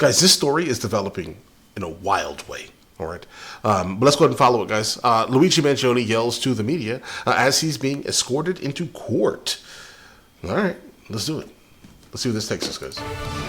Guys, this story is developing in a wild way. All right. But let's go ahead and follow it, guys. Luigi Mangione yells to the media as he's being escorted into court. All right. Let's do it. Let's see where this takes us, guys.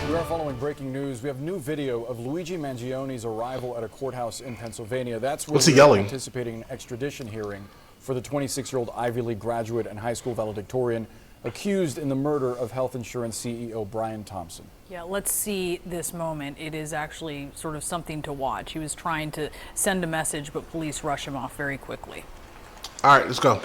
We are following breaking news. We have new video of Luigi Mangione's arrival at a courthouse in Pennsylvania. That's where we're anticipating an extradition hearing for the 26-year-old Ivy League graduate and high school valedictorian accused in the murder of health insurance CEO Brian Thompson. Yeah, let's see this moment. It is actually sort of something to watch. He was trying to send a message, but police rush him off very quickly. All right, let's go.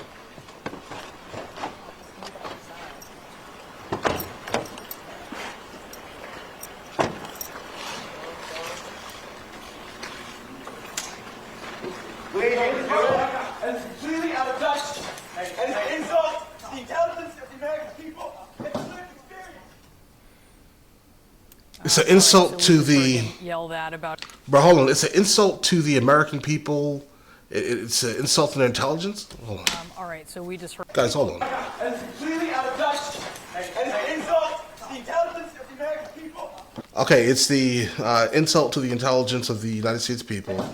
And it's completely out of touch. And it's an insult to the intelligence of the American people. It's an insult to the. Yell that about. Bro, hold on. It's an insult to the American people. It's an insult to their intelligence. Hold on. All right, so we just heard. Guys, hold on. And it's completely out of touch. And it's an insult to the intelligence of the American people. Okay, it's the insult to the intelligence of the United States people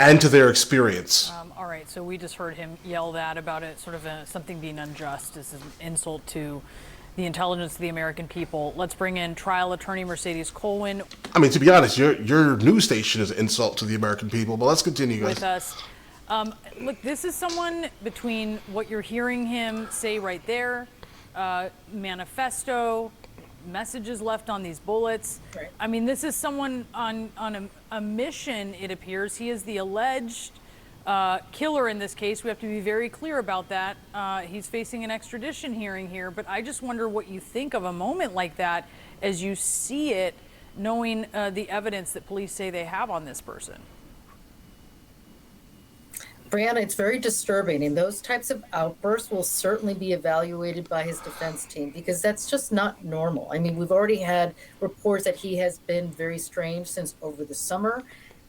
and to their experience. All right, so we just heard him yell that about it, sort of something being unjust. This is an insult to the intelligence of the American people. Let's bring in trial attorney Mercedes Colwin. I mean, to be honest, your news station is an insult to the American people, but let's continue, guys. With us. Look, this is someone between what you're hearing him say right there, manifesto, messages left on these bullets. Right. I mean, this is someone on a mission, it appears. He is the alleged killer in this case. We have to be very clear about that. He's facing an extradition hearing here, but I just wonder what you think of a moment like that as you see it, knowing the evidence that police say they have on this person. Brianna, it's very disturbing, and those types of outbursts will certainly be evaluated by his defense team because that's just not normal. I mean, we've already had reports that he has been very strange since over the summer,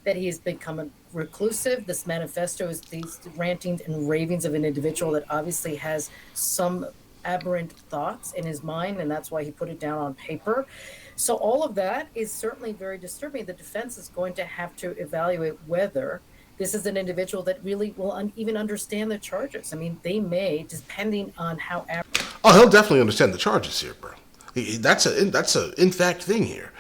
that he has become reclusive. This manifesto is these rantings and ravings of an individual that obviously has some aberrant thoughts in his mind, and that's why he put it down on paper. So all of that is certainly very disturbing. The defense is going to have to evaluate whether this is an individual that really will even understand the charges. I mean, they may, depending on how. Oh, he'll definitely understand the charges here, bro. That's a in fact thing here.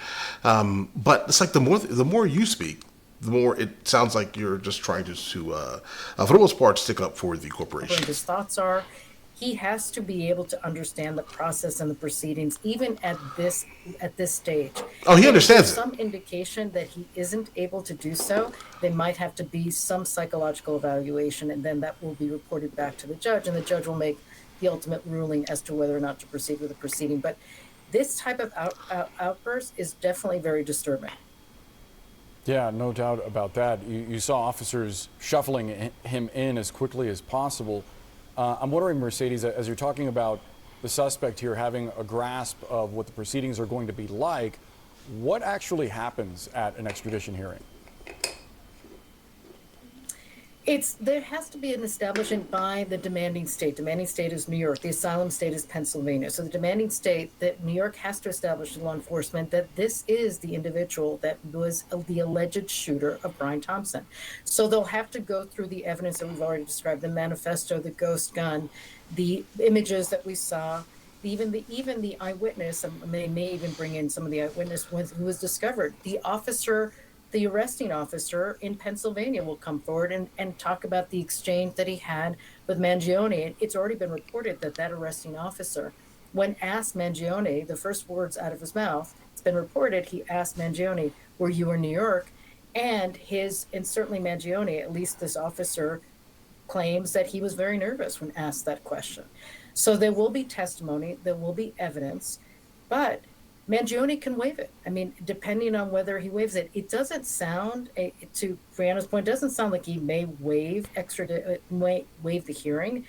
But it's like the more you speak, the more it sounds like you're just trying to for the most part, stick up for the corporation. His thoughts are, he has to be able to understand the process and the proceedings, even at this stage. Oh, he understands it. Some indication that he isn't able to do so, there might have to be some psychological evaluation, and then that will be reported back to the judge, and the judge will make the ultimate ruling as to whether or not to proceed with the proceeding. But this type of outburst is definitely very disturbing. Yeah, no doubt about that. You saw officers shuffling him in as quickly as possible. I'm wondering, Mercedes, as you're talking about the suspect here having a grasp of what the proceedings are going to be like, what actually happens at an extradition hearing? There has to be an establishment by the demanding state. Demanding state is New York. The asylum state is Pennsylvania. So the demanding state, that New York has to establish to law enforcement that this is the individual that was the alleged shooter of Brian Thompson. So they'll have to go through the evidence that we've already described, the manifesto, the ghost gun, the images that we saw, even the eyewitness. They may even bring in some of the eyewitness who was discovered. The arresting officer in Pennsylvania will come forward and talk about the exchange that he had with Mangione. It's already been reported that arresting officer, when asked Mangione, the first words out of his mouth, it's been reported, he asked Mangione, were you in New York? And certainly Mangione, at least this officer, claims that he was very nervous when asked that question. So there will be testimony, there will be evidence, but Mangione can waive it. I mean, depending on whether he waives it, it doesn't sound, to Brianna's point, it doesn't sound like he may waive the hearing.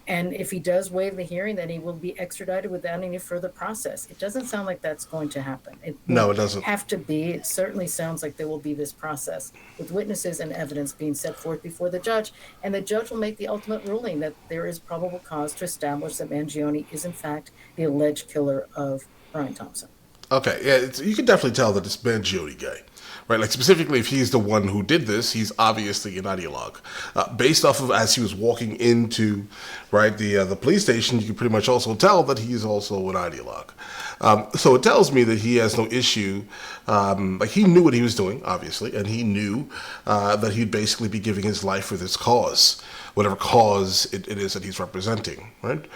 And if he does waive the hearing, then he will be extradited without any further process. It doesn't sound like that's going to happen. No, it doesn't have to be. It certainly sounds like there will be this process with witnesses and evidence being set forth before the judge. And the judge will make the ultimate ruling that there is probable cause to establish that Mangione is in fact the alleged killer of Brian Thompson. Okay, yeah, you can definitely tell that it's Mangione guy, right? Like specifically, if he's the one who did this, he's obviously an ideologue. Based off of as he was walking into, right, the police station, you can pretty much also tell that he's also an ideologue. So it tells me that he has no issue. Like he knew what he was doing, obviously, and he knew that he'd basically be giving his life for this cause, whatever cause it is that he's representing, right?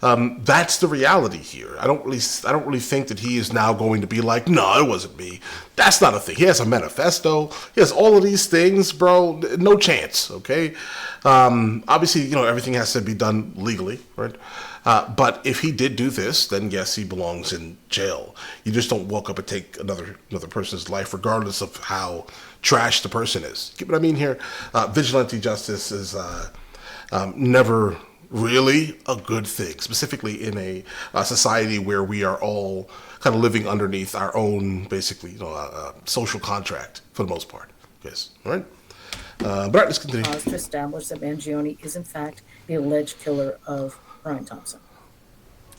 That's the reality here. I don't really think that he is now going to be like, no, it wasn't me. That's not a thing. He has a manifesto. He has all of these things, bro. No chance. Okay. Obviously, you know, everything has to be done legally, right? But if he did do this, then yes, he belongs in jail. You just don't walk up and take another person's life, regardless of how trash the person is. Get what I mean here? Vigilante justice is never really a good thing, specifically in a society where we are all kind of living underneath our own, basically, you know, social contract for the most part. Yes, all right. But all right, let's continue. To establish that Mangione is in fact the alleged killer of Brian Thompson.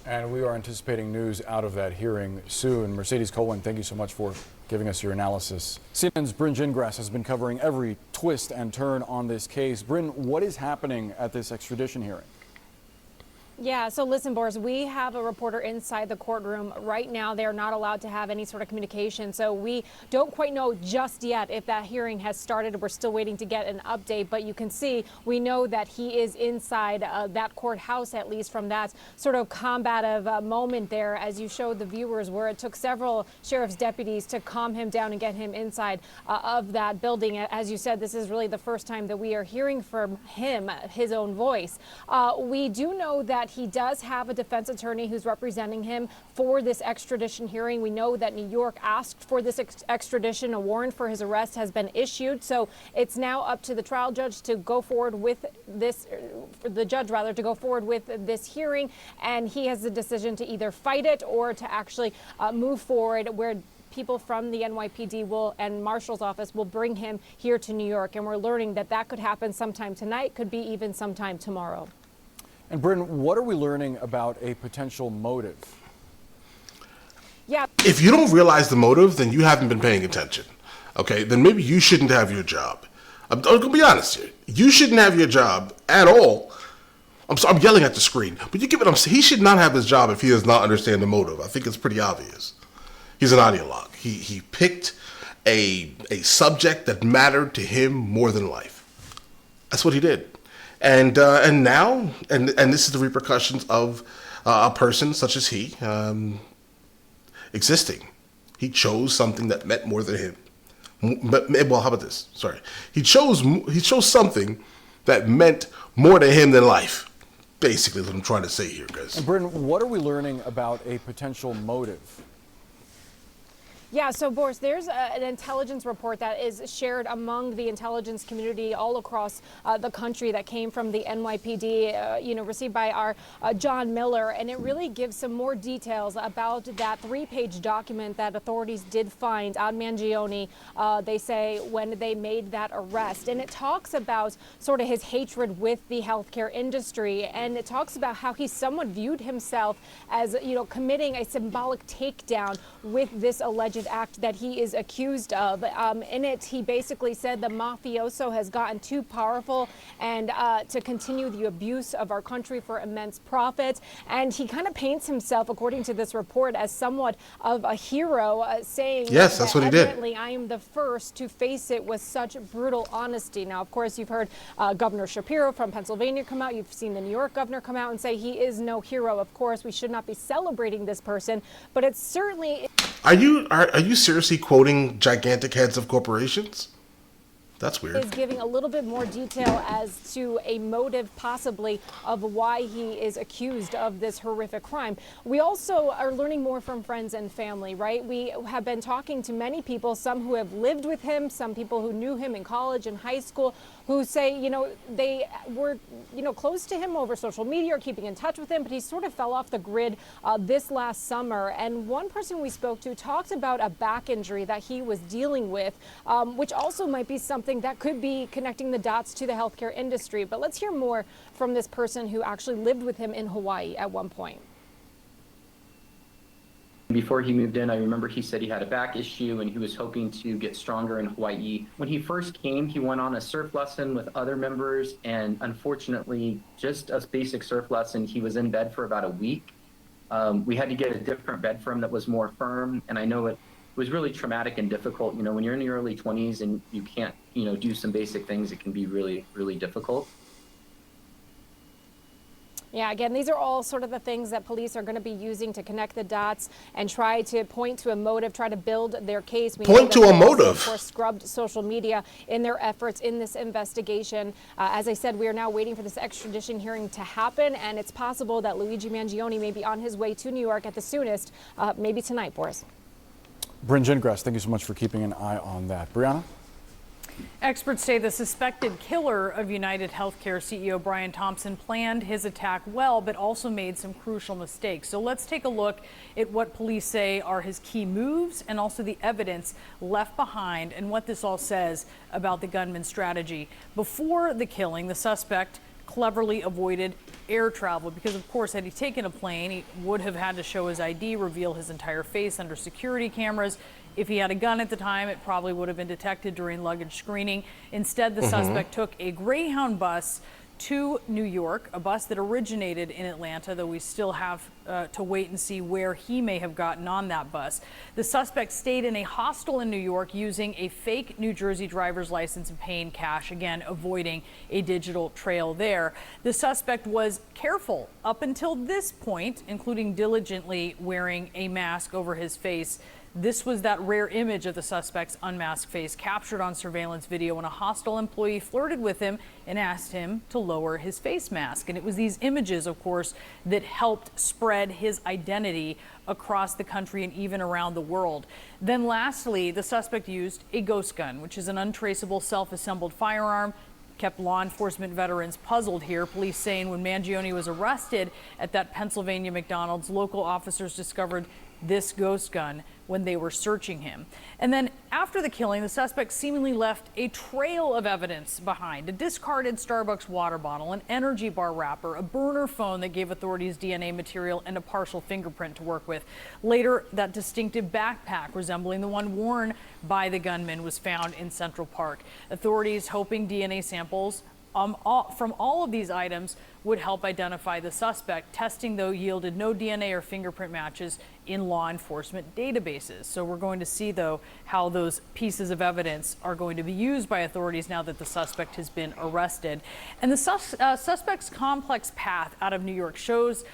And we are anticipating news out of that hearing soon. Mercedes Colwyn, thank you so much for giving us your analysis. CNN's Bryn Gingras has been covering every twist and turn on this case. Bryn, what is happening at this extradition hearing? Yeah, so listen, Boris, we have a reporter inside the courtroom right now. They're not allowed to have any sort of communication. So we don't quite know just yet if that hearing has started. We're still waiting to get an update. But you can see, we know that he is inside that courthouse, at least from that sort of combative moment there, as you showed the viewers, where it took several sheriff's deputies to calm him down and get him inside of that building. As you said, this is really the first time that we are hearing from him, his own voice. We do know that he does have a defense attorney who's representing him for this extradition hearing. We know that New York asked for this extradition. A warrant for his arrest has been issued. So it's now up to the trial judge to go forward with this, the judge rather, to go forward with this hearing. And he has the decision to either fight it or to actually move forward, where people from the NYPD and Marshal's office will bring him here to New York. And we're learning that that could happen sometime tonight, could be even sometime tomorrow. And Bryn, what are we learning about a potential motive? Yeah. If you don't realize the motive, then you haven't been paying attention. Okay, then maybe you shouldn't have your job. I'm going to be honest here. You shouldn't have your job at all. I'm yelling at the screen, but you get what I'm saying. He should not have his job if he does not understand the motive. I think it's pretty obvious. He's an ideologue. He picked a subject that mattered to him more than life. That's what he did. And now this is the repercussions of a person such as he existing. He chose something that meant more than him. Well, how about this? Sorry, he chose something that meant more to him than life. Basically, what I'm trying to say here, guys. And Bryn, what are we learning about a potential motive? Yeah, so Boris, there's an intelligence report that is shared among the intelligence community all across the country that came from the NYPD, received by our John Miller, and it really gives some more details about that 3-page document that authorities did find on Mangione, they say, when they made that arrest. And it talks about sort of his hatred with the healthcare industry, and it talks about how he somewhat viewed himself as, committing a symbolic takedown with this alleged act that he is accused of. In it, he basically said the mafioso has gotten too powerful and to continue the abuse of our country for immense profit. And he kind of paints himself, according to this report, as somewhat of a hero, saying, yes, that's what he did. I am the first to face it with such brutal honesty. Now, of course, you've heard Governor Shapiro from Pennsylvania come out. You've seen the New York governor come out and say he is no hero. Of course, we should not be celebrating this person, but it's certainly... Are you seriously quoting gigantic heads of corporations? That's weird. Is giving a little bit more detail as to a motive possibly of why he is accused of this horrific crime. We also are learning more from friends and family, right? We have been talking to many people, some who have lived with him, some people who knew him in college and high school, who say, they were, close to him over social media or keeping in touch with him, but he sort of fell off the grid this last summer. And one person we spoke to talked about a back injury that he was dealing with, which also might be something that could be connecting the dots to the healthcare industry. But let's hear more from this person who actually lived with him in Hawaii at one point. Before he moved in, I remember he said he had a back issue and he was hoping to get stronger in Hawaii. When he first came, he went on a surf lesson with other members, and unfortunately, just a basic surf lesson, he was in bed for about a week. We had to get a different bed for him that was more firm, and I know it was really traumatic and difficult. You know, when you're in your early 20s and you can't, do some basic things, it can be really, really difficult. Yeah, again, these are all sort of the things that police are going to be using to connect the dots and try to point to a motive, try to build their case. We Point to a motive. Of course, scrubbed social media in their efforts in this investigation. As I said, we are now waiting for this extradition hearing to happen, and it's possible that Luigi Mangione may be on his way to New York at the soonest, maybe tonight, Boris. Bryn Gingras, thank you so much for keeping an eye on that. Brianna? Experts say the suspected killer of United Healthcare CEO Brian Thompson planned his attack well, but also made some crucial mistakes. So let's take a look at what police say are his key moves and also the evidence left behind and what this all says about the gunman's strategy. Before the killing, the suspect cleverly avoided air travel because, of course, had he taken a plane, he would have had to show his ID, reveal his entire face under security cameras. If he had a gun at the time, it probably would have been detected during luggage screening. Instead, the suspect took a Greyhound bus to New York, a bus that originated in Atlanta, though we still have to wait and see where he may have gotten on that bus. The suspect stayed in a hostel in New York using a fake New Jersey driver's license and paying cash, again, avoiding a digital trail there. The suspect was careful up until this point, including diligently wearing a mask over his face. This was that rare image of the suspect's unmasked face captured on surveillance video when a hostel employee flirted with him and asked him to lower his face mask. And it was these images, of course, that helped spread his identity across the country and even around the world. Then lastly, the suspect used a ghost gun, which is an untraceable self-assembled firearm. Kept law enforcement veterans puzzled here. Police saying when Mangione was arrested at that Pennsylvania McDonald's, local officers discovered this ghost gun when they were searching him. And then after the killing, the suspect seemingly left a trail of evidence behind: a discarded Starbucks water bottle, an energy bar wrapper, a burner phone that gave authorities DNA material, and a partial fingerprint to work with. Later, that distinctive backpack resembling the one worn by the gunman was found in Central Park. Authorities hoping DNA samples from all of these items would help identify the suspect. Testing, though, yielded no DNA or fingerprint matches in law enforcement databases. So we're going to see, though, how those pieces of evidence are going to be used by authorities now that the suspect has been arrested. And the suspect's complex path out of New York showing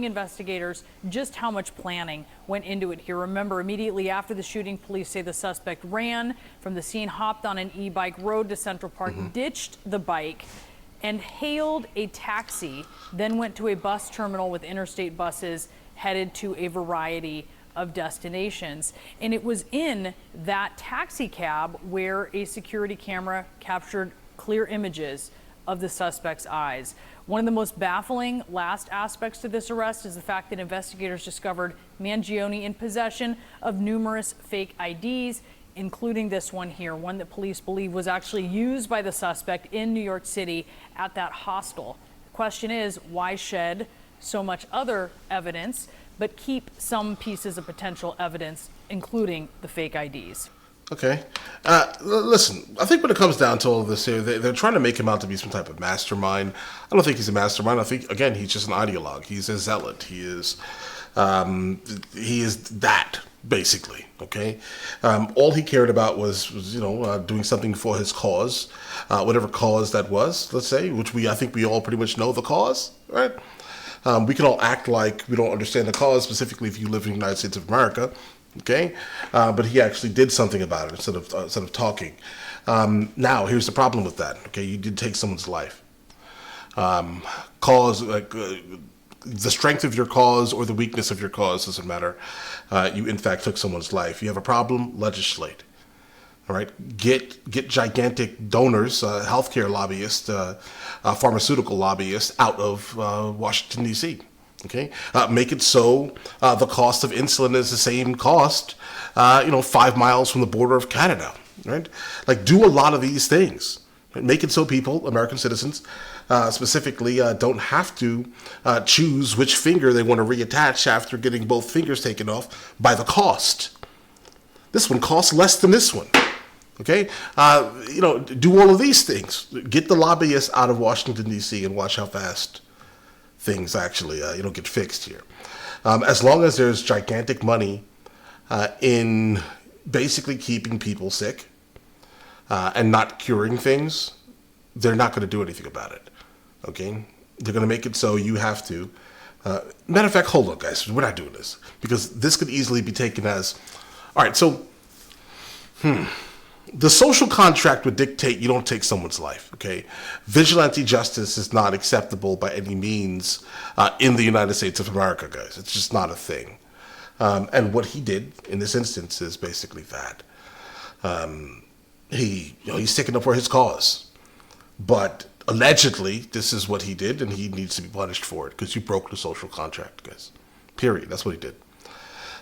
investigators just how much planning went into it here. Remember, immediately after the shooting, police say the suspect ran from the scene, hopped on an e-bike, rode to Central Park, ditched the bike, and hailed a taxi, then went to a bus terminal with interstate buses headed to a variety of destinations. And it was in that taxi cab where a security camera captured clear images of the suspect's eyes. One of the most baffling last aspects to this arrest is the fact that investigators discovered Mangione in possession of numerous fake IDs, including this one here, one that police believe was actually used by the suspect in New York City at that hostel. The question is, why shed so much other evidence, but keep some pieces of potential evidence, including the fake IDs? Okay. Listen, I think when it comes down to all of this here, they're trying to make him out to be some type of mastermind. I don't think he's a mastermind. I think, again, he's just an ideologue. He's a zealot. He is that, basically. Okay. All he cared about was doing something for his cause, whatever cause that was, let's say, which I think we all pretty much know the cause, right? We can all act like we don't understand the cause, specifically if you live in the United States of America. Okay, but he actually did something about it instead of talking. Now, here's the problem with that. Okay, you did take someone's life. The strength of your cause or the weakness of your cause doesn't matter. You in fact took someone's life. You have a problem, legislate. All right, get gigantic donors, healthcare lobbyists, pharmaceutical lobbyists out of Washington, D.C. Okay, make it so the cost of insulin is the same cost, 5 miles from the border of Canada, right? Like, do a lot of these things, Make it so people, American citizens, specifically, don't have to choose which finger they want to reattach after getting both fingers taken off by the cost. This one costs less than this one. Okay? Do all of these things. Get the lobbyists out of Washington, D.C. and watch how fast things actually, get fixed here. As long as there's gigantic money in basically keeping people sick, and not curing things, they're not going to do anything about it. Okay? They're going to make it so you have to. Matter of fact, hold on, guys. We're not doing this. Because this could easily be taken as, all right, so, the social contract would dictate you don't take someone's life, okay? Vigilante justice is not acceptable by any means in the United States of America, guys. It's just not a thing. And what he did in this instance is basically that. He's sticking up for his cause, but allegedly this is what he did, and he needs to be punished for it because you broke the social contract, guys. Period. That's what he did.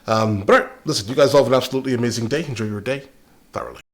But all right, listen, you guys all have an absolutely amazing day. Enjoy your day thoroughly.